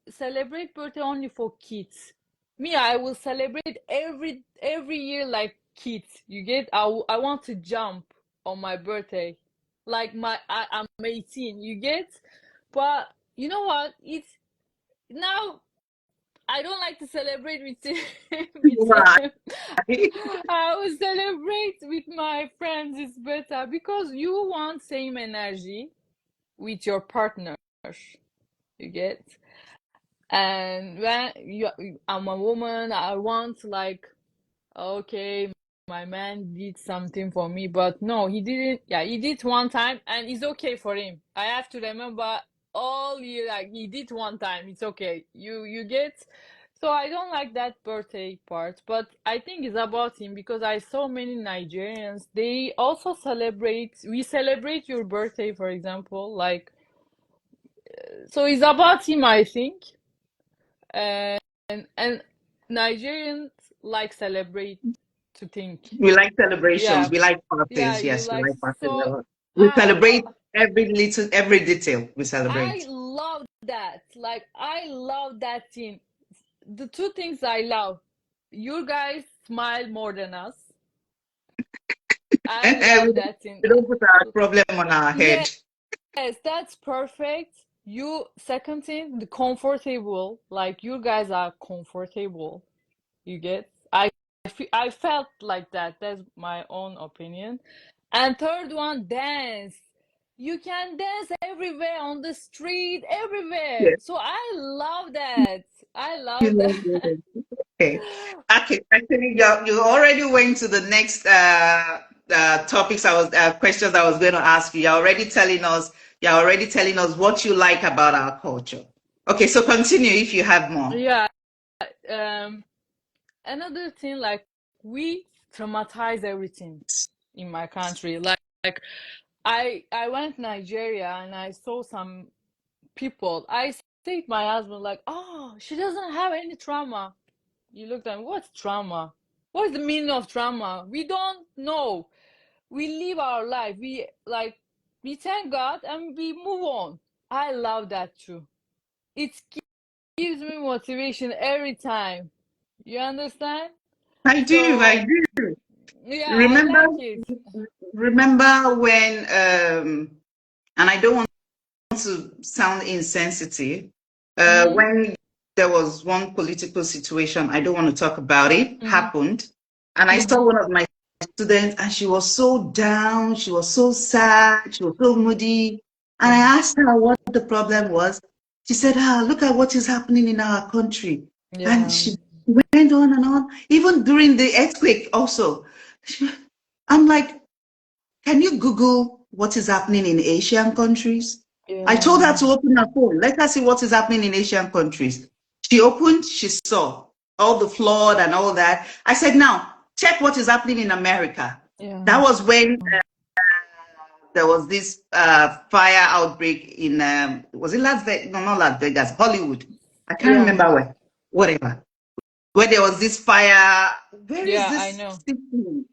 celebrate birthday only for kids. Me, I will celebrate every year like kids. You get? I want to jump on my birthday. like I'm 18, you get? But you know what? It's now I don't like to celebrate with with Right. him. I will celebrate with my friends. It's better because you want same energy with your partner. You get? And when I'm a woman, I want like, okay, my man did something for me, but no, he didn't. Yeah, he did one time, and it's okay for him. I have to remember all year, like he did one time. It's okay. You get. So I don't like that birthday part, but I think it's about him because I saw many Nigerians. They also celebrate. We celebrate your birthday, for example. Like, so it's about him, I think. And and Nigerians like celebrate to think. We like celebrations. Yeah, We like yeah, parties. you Yes, we like like parties a so lot. We I celebrate every detail. We I celebrate. love that. Like I love that thing. The two things I love. You guys smile more than us. I We love don't that thing. we don't put our problem on our Yes, head. that's perfect. You second thing, the comfortable. Like you guys are comfortable. You get? I felt like that. That's my own opinion. And third one, dance. You can dance everywhere on the street, everywhere. Yes, So I love that. I you love love that. it. Okay. Okay. Actually, you already went to the next topics questions I was going to ask you. You're already telling us what you like about our culture. Okay, so continue if you have more. Yeah. Um, Another thing, like we traumatize everything in my country. Like I went Nigeria and I saw some people. I say to my husband, like, oh, she doesn't have any trauma. You looked at me, what's trauma? What's the meaning of trauma? We don't know. We live our life. We thank God and we move on. I love that too. It gives me motivation every time. You understand? I do. I So do. yeah, I Remember, like it. remember when, and I don't want to sound insensitive, Mm-hmm. when there was one political situation, I don't want to talk about it, Mm-hmm. happened, and I saw Mm-hmm. one of my students, and she was so down, she was so sad, she was so moody, and I Yeah. asked her what the problem was. She said, look at what is happening in our country. And Yeah. she went on and on, even during the earthquake also. I'm like, can you Google what is happening in Asian countries? I told her Yeah. to open her phone. Let her see what is happening in Asian countries. She opened, she saw all the flood and all that. I said, now check what is happening in America. Yeah. That was when there was this fire outbreak in, was it Las Vegas? No, not Las Vegas, Hollywood. I can't Yeah. remember where, whatever. Where there was this fire. Where is Yeah, I this know. city?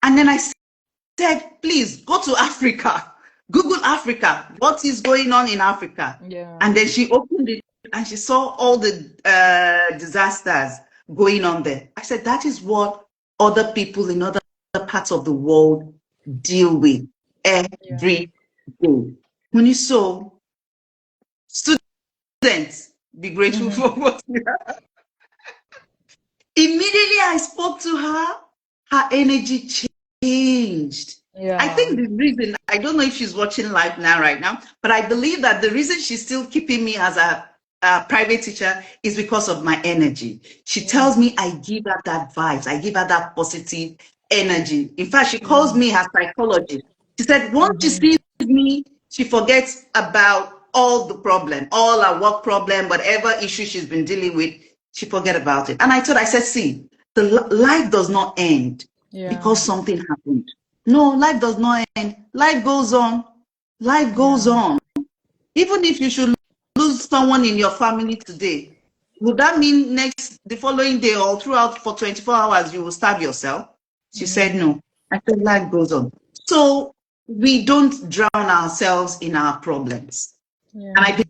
And then I said, please go to Africa. Google Africa. What is going on in Africa? Yeah. And then she opened it and she saw all the disasters going on there. I said, that is what other people in other parts of the world deal with Yeah. every day. When you saw students, be grateful Mm-hmm. for what you have. Immediately I spoke to her, her energy changed. I Yeah. think the reason, I don't know if she's watching live now, right now, but I believe that the reason she's still keeping me as a private teacher is because of my energy. She Yeah. tells me I give her that vibes, I give her that positive energy. In fact, she calls Yeah. me her psychologist. She said once she Mm-hmm. sees me, she forgets about all the problem, all her work problem, whatever issue she's been dealing with, she forget about it. And I said, see, the life does not end Yeah. because something happened. No, life does not end. Life goes on. Life goes Yeah. on. Even if you should lose someone in your family today, would that mean the following day or throughout for 24 hours you will starve yourself? She said Mm-hmm. no. I said life goes on. So we don't drown ourselves in our problems. And Yeah. I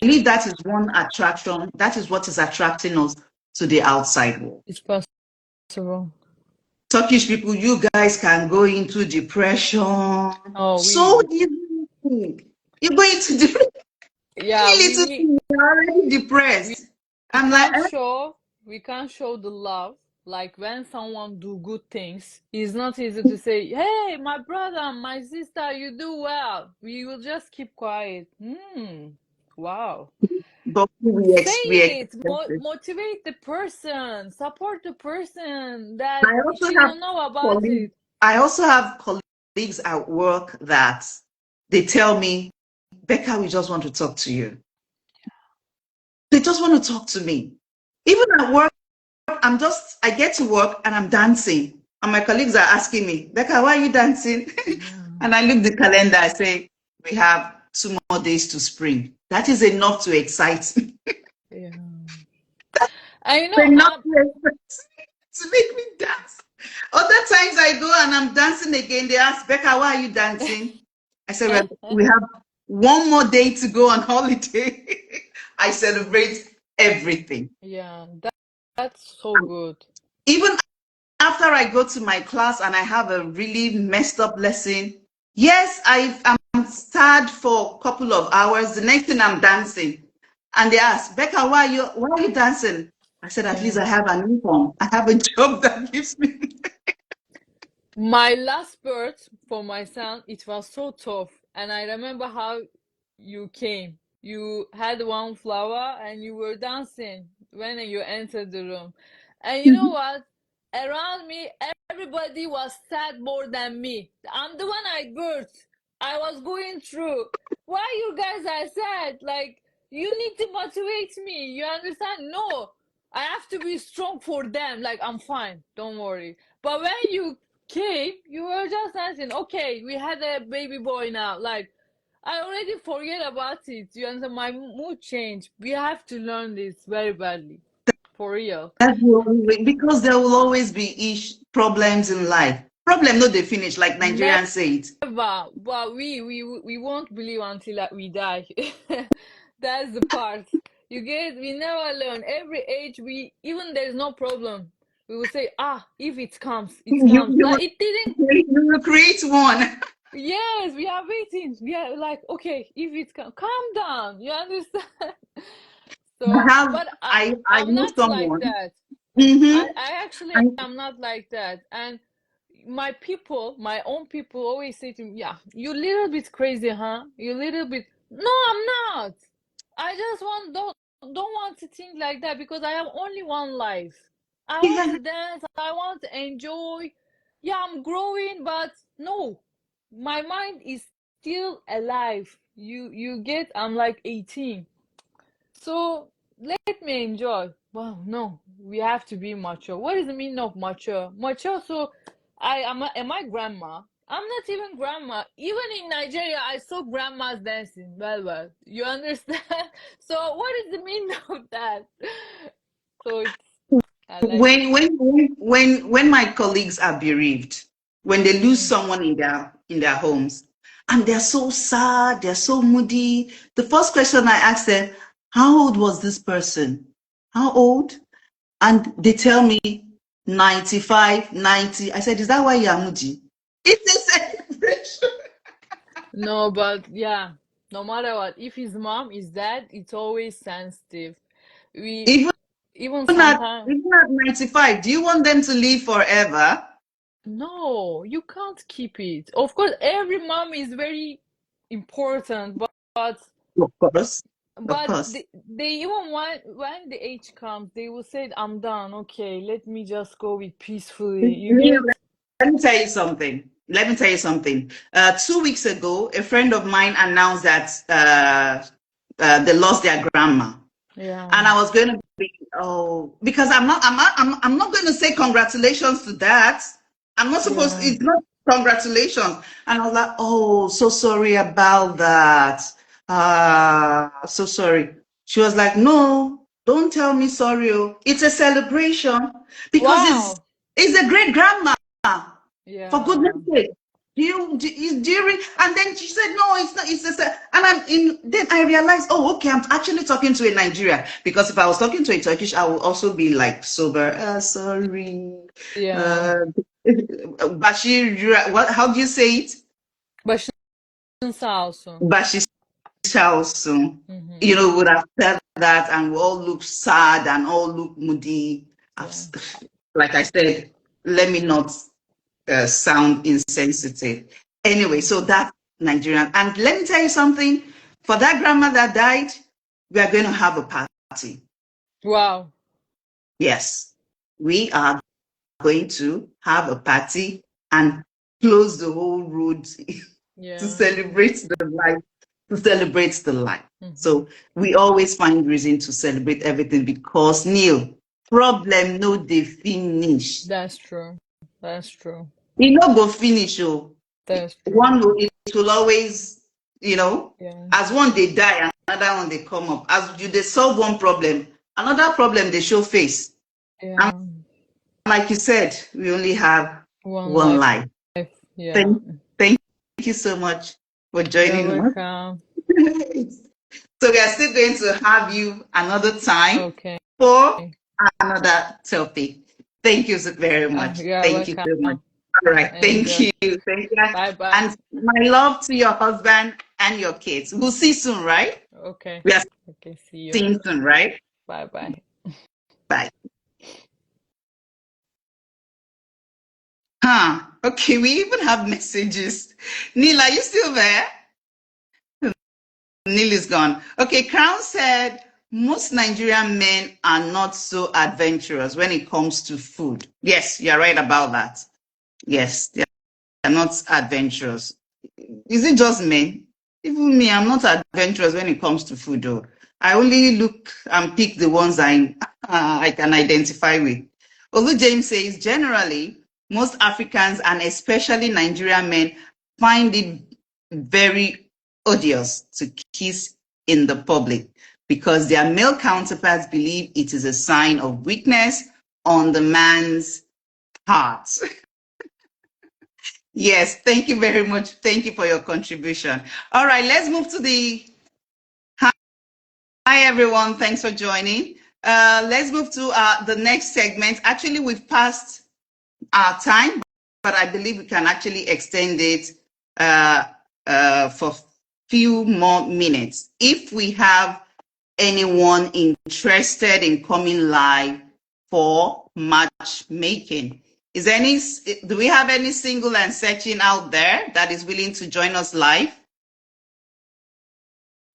believe that is one attraction. That is what is attracting us to the outside world. It's possible. Turkish people, you guys can go into depression Oh, so easily. You go into depression, yeah, any little thing, you're already depressed. we I'm like, can't show the love. Like when someone do good things, it's not easy to say, "Hey, my brother, my sister, you do well." We will just keep quiet. Wow. but Say we it, expect it. motivate the person, support the person that I also she have don't know about colleagues. it. I also have colleagues at work that they tell me, Becca, we just want to talk to you. They just want to talk to me. Even at work, I get to work and I'm dancing. And my colleagues are asking me, Becca, why are you dancing? Yeah. And I look at the calendar, I say, we have 2 more days to spring. That is enough to excite me. Yeah. And Enough to make me dance. Other times I go and I'm dancing again. They ask, Becca, why are you dancing? I said, well, we have 1 more day to go on holiday. I celebrate everything. Yeah, that's so good. Even after I go to my class and I have a really messed up lesson, yes, I'm sad for a couple of hours. The next thing I'm dancing. And they ask, Becca, why are you dancing? I said, at least Yeah. I have an income. I have a job that gives me. My last birth for my son, it was so tough. And I remember how you came. You had one flower and you were dancing when you entered the room. And you know what? Around me, everybody was sad more than me. I'm the one I birthed. I was going through. Why you guys are sad? Like, you need to motivate me. You understand? No, I have to be strong for them. Like, I'm fine. Don't worry. But when you came, you were just dancing. Okay, we had a baby boy now. Like, I already forget about it. You understand? My mood changed. We have to learn this very badly. For real. That's the only way, because there will always be problems in life. Problem no they finish, like Never. Nigerians say it. But we won't believe until we die. That's the part. You get, we never learn. Every age, even there's no problem. We will say, if it comes, it You, comes. you, Like, will, it didn't. you will create one. Yes, we are waiting. We are like, okay, if it can, calm down. You understand? I So, have but I I'm know not like someone. that. Mm-hmm. I actually I, am not like that. And my people, my own people always say to me, yeah, you little bit crazy, huh? You little bit. No, I'm not. I just don't want to think like that because I have only one life. I want yeah, to dance, I want to enjoy. Yeah, I'm growing, but no. My mind is still alive. You get, I'm like 18. So let me enjoy. Well, no, we have to be mature. What is the meaning of mature? Mature, so am I grandma? I'm not even grandma. Even in Nigeria, I saw grandmas dancing. Well, you understand? So what is the meaning of that? So I like it. when my colleagues are bereaved, when they lose Mm. someone in their homes, and they're so sad, they're so moody, the first question I ask them, how old was this person? How old? And they tell me 95, 90. I said, is that why you're moody? It's a celebration. No, but yeah, no matter what, if his mom is dead, it's always sensitive. We Even even at, sometimes. even at 95, do you want them to live forever? No, you can't keep it. Of course, every mom is very important, but Of course, of but course. they even when the age comes, they will say, "I'm done. Okay, let me just go with peacefully." You Let get? me tell you something. Let me tell you something. 2 weeks ago, a friend of mine announced that they lost their grandma, Yeah, and I was going to be, oh, because I'm not going to say congratulations to that. I'm not supposed. yeah. It's not congratulations. And I was like, oh, so sorry about that. So sorry. She was like, no, don't tell me sorry. Oh. It's a celebration because Wow. it's a great grandma. For goodness Yeah. sake. during, and then she said, no, it's not, it's just, then I realized, oh, okay, I'm actually talking to a Nigerian, because if I was talking to a Turkish, I would also be like sober, sorry, Yeah. uh, Bashir, how do you say it? Başın sağ olsun. Bashir Charleston, Mm-hmm. would have said that, and we all look sad and all look moody. Yeah. Like I said, let me not sound insensitive. Anyway, so that's Nigerian. And let me tell you something. For that grandma that died, we are going to have a party. Wow. Yes, we are going to have a party and close the whole road to Yeah. celebrate the life. To celebrate the life. Mm-hmm. So we always find reason to celebrate everything, because Neil, problem no dey finish. That's true. That's true. E no go finish. Oh, That's true. it will always, Yeah. as one they die, another one they come up. As they solve one problem, another problem they show face. Yeah. And like you said, we only have One one life. life. Yeah. Thank you so much for You're joining us. welcome. So we are still going to have you another time Okay. for another topic. Thank you so very much. You're Thank you welcome. so much. All right. Thank Enjoy. you. Thank you. Bye bye. And my love to your husband and your kids. We'll see soon, right? Okay. We are Okay. See you. seeing soon, right? Bye bye. Bye. Okay, we even have messages. Neil, are you still there? Neil is gone. Okay, Crown said most Nigerian men are not so adventurous when it comes to food. Yes, you're right about that. Yes, they are not adventurous. Is it just men? Even me, I'm not adventurous when it comes to food, though. I only look and pick the ones I can identify with. Although James says generally, most Africans and especially Nigerian men find it very odious to kiss in the public because their male counterparts believe it is a sign of weakness on the man's part. Yes, thank you very much. Thank you for your contribution. All right, let's move to the hi everyone. Thanks for joining. Let's move to the next segment. Actually, we've passed our time, but I believe we can actually extend it for a few more minutes. If we have anyone interested in coming live for matchmaking, do we have any single and searching out there that is willing to join us live?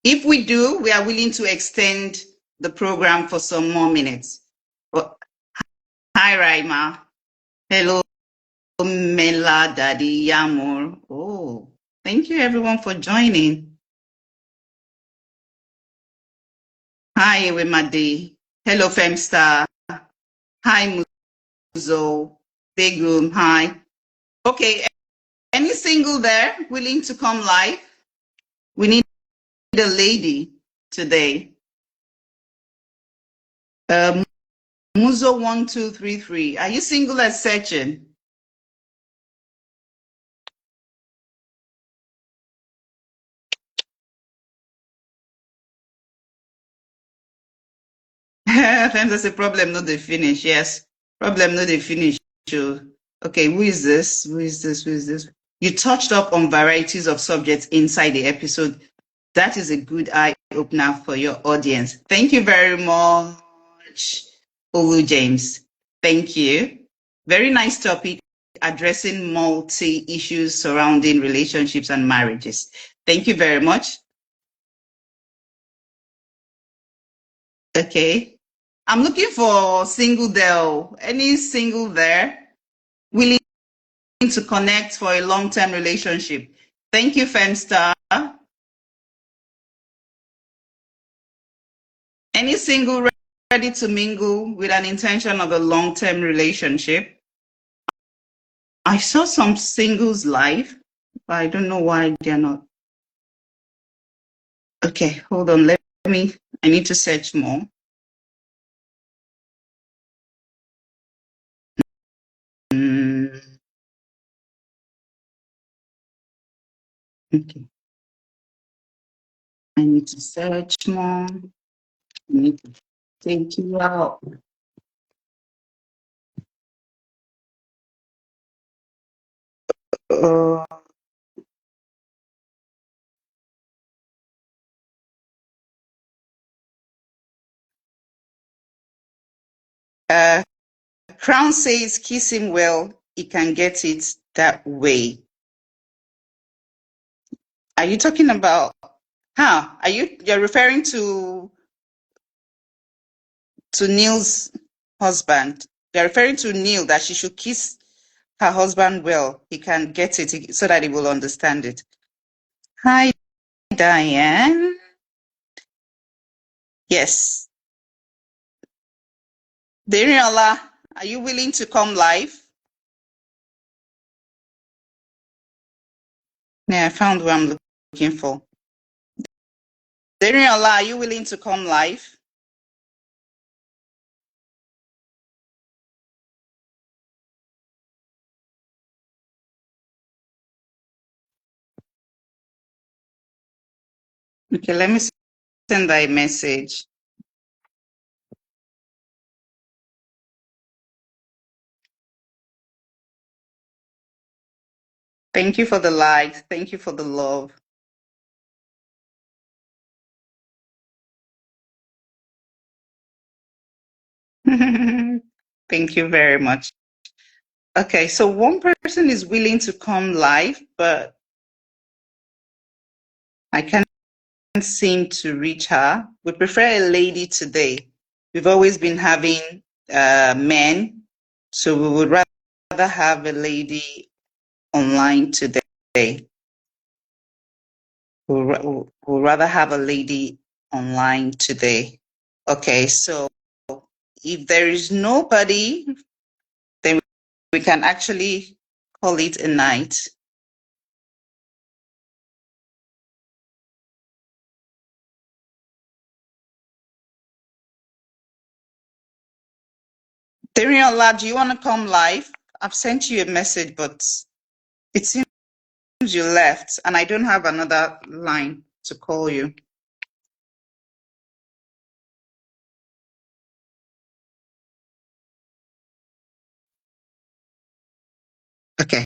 If we do, we are willing to extend the program for some more minutes. Oh, hi, Raima. Hello, Mela, Daddy, Yamur. Oh, thank you everyone for joining. Hi, Wimade. Hello, Femstar. Hi, Muzo. Big room. Hi. Okay, any single there willing to come live? We need a lady today. Muzo1233. Are you single and searching? That's a problem, not the finish. Yes. Problem, not the finish. Okay, who is this? Who is this? Who is this? You touched up on varieties of subjects inside the episode. That is a good eye opener for your audience. Thank you very much, Olu James. Thank you. Very nice topic, addressing multi issues surrounding relationships and marriages. Thank you very much. Okay. I'm looking for single there. Any single there willing to connect for a long-term relationship? Thank you, Femstar. Any single ready to mingle with an intention of a long-term relationship? I saw some singles live, but I don't know why they're not. Okay, hold on. I need to search more. Okay. I need to search more. I need to take you out. Uh, uh, Crown says, kiss him well. He can get it that way. Are you talking about? You're referring to Neil's husband? You're referring to Neil that she should kiss her husband well. He can get it so that he will understand it. Hi, Diane. Yes. Dariola, are you willing to come live? Yeah, I found what I'm looking for. Dariola, are you willing to come live? Okay, let me send her a message. Thank you for the likes. Thank you for the love. Thank you very much. Okay, so one person is willing to come live, but I can't seem to reach her. We prefer a lady today. We've always been having men, so we would rather have a lady online today. We'll rather have a lady online today. Okay, so if there is nobody, then we can actually call it a night. Dariola, do you want to come live? I've sent you a message, but it seems you left, and I don't have another line to call you. Okay.